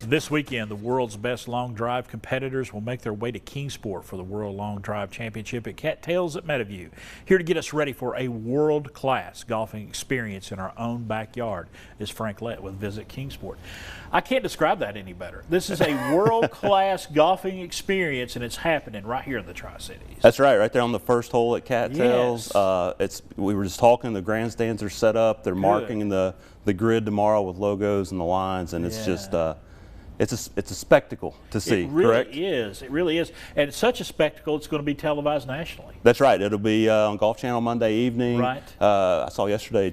This weekend, the world's best long drive competitors will make their way to Kingsport for the World Long Drive Championship at Cattails at Meadowview. Here to get us ready for a world-class golfing experience in our own backyard is Frank Lett with Visit Kingsport. I can't describe that any better. This is a world-class golfing experience, and it's happening right here in the Tri-Cities. That's right there on the first hole at Cattails. Yes. We were just talking, the grandstands are set up. They're marking the grid tomorrow with logos and the lines, and it's just it's a spectacle to see. It really correct? is. It really is. And it's such a spectacle, it's going to be televised nationally. That's right. It'll be on Golf Channel Monday evening. Right. I saw yesterday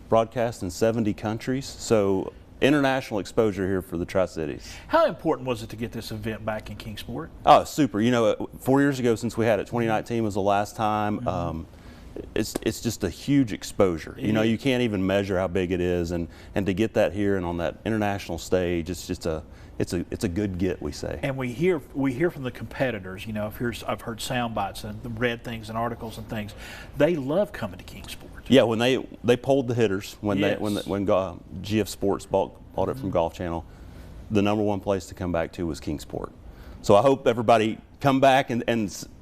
broadcast in 70 countries. So international exposure here for the Tri-Cities. How important was it to get this event back in Kingsport? Oh, super. You know, 4 years ago since we had it, 2019 was the last time. It's just a huge exposure. You know, you can't even measure how big it is, and to get that here and on that international stage, it's just it's a good get, we say. And we hear from the competitors. You know, I've heard sound bites and read things and articles and things. They love coming to Kingsport. Yeah, when they polled the hitters when GF Sports bought it from Golf Channel, the #1 place to come back to was Kingsport. So I hope everybody come back and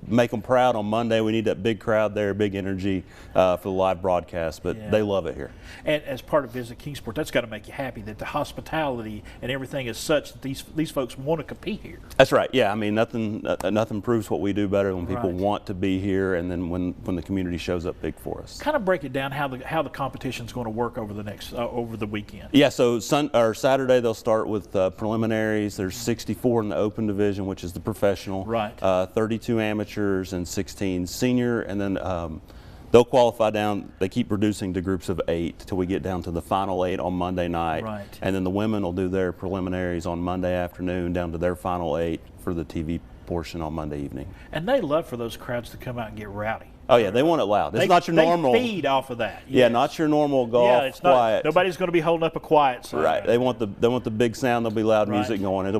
make them proud on Monday. We need that big crowd there, big energy for the live broadcast, but they love it here. And as part of Visit Kingsport, that's got to make you happy that the hospitality and everything is such that these folks want to compete here. That's right. Yeah, I mean, nothing proves what we do better than when people want to be here, and then when the community shows up big for us. Kind of break it down how the competition's going to work over the weekend. Yeah, so Saturday they'll start with preliminaries. There's 64 in the open division, which is the professional. Right. 32 amateurs and 16 senior, and then they'll qualify down. They keep reducing to groups of 8 till we get down to the final 8 on Monday night. Right. And then the women will do their preliminaries on Monday afternoon down to their final 8 for the TV portion on Monday evening. And they love for those crowds to come out and get rowdy. Oh yeah, they want it loud. It's not your normal. They feed off of that. Yeah, not your normal golf. Yeah, it's quiet. Nobody's going to be holding up a quiet sign. Right. They want the big sound. There'll be loud music going. It'll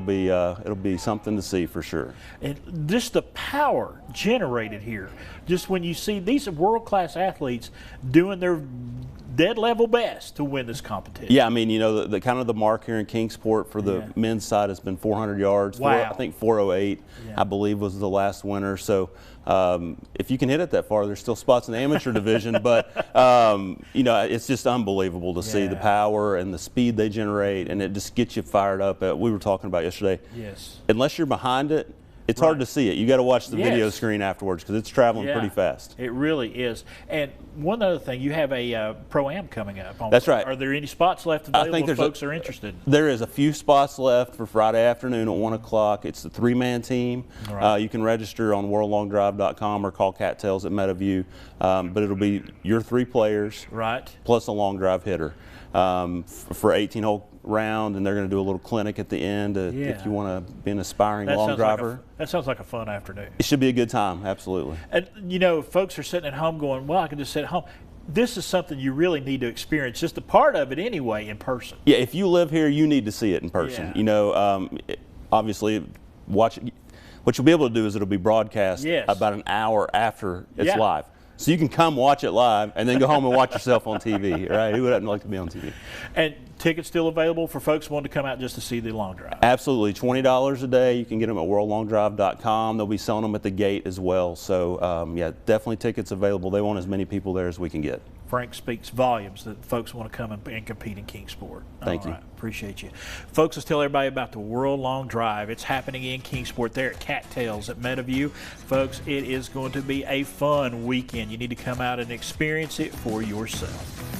be something to see for sure. And just the power generated here. Just when you see these world-class athletes doing their dead level best to win this competition. Yeah, I mean, you know, the kind of the mark here in Kingsport for the men's side has been 400 yards. Wow. I think 408, I believe, was the last winner. So if you can hit it that far, there's still spots in the amateur division. But you know, it's just unbelievable to see the power and the speed they generate, and it just gets you fired up. We were talking about yesterday. Yes. Unless you're behind it, it's hard to see it. You got to watch the video screen afterwards because it's traveling pretty fast. It really is. And one other thing, you have a Pro-Am coming up. That's right. Are there any spots left available I think if folks are interested? There is a few spots left for Friday afternoon at 1 o'clock. It's the 3-man team. Right. You can register on worldlongdrive.com or call Cattails at Meadowview. But it'll be your 3 players plus a long drive hitter for 18-hole round, and they're going to do a little clinic at the end if you want to be an aspiring long driver. That sounds like a fun afternoon. It should be a good time, absolutely. And you know, folks are sitting at home going, well, I can just sit at home. This is something you really need to experience, just a part of it anyway, in person. Yeah, if you live here, you need to see it in person. You know, obviously, watch it. What you'll be able to do is it'll be broadcast about an hour after it's live. So you can come watch it live and then go home and watch yourself on TV, right? Who wouldn't like to be on TV? And tickets still available for folks wanting to come out just to see the long drive? Absolutely. $20 a day. You can get them at worldlongdrive.com. They'll be selling them at the gate as well. So, yeah, definitely tickets available. They want as many people there as we can get. Frank speaks volumes that folks want to come and compete in Kingsport. Thank you. Appreciate you. Folks, let's tell everybody about the World Long Drive. It's happening in Kingsport there at Cattails at Meadowview. Folks, it is going to be a fun weekend. You need to come out and experience it for yourself.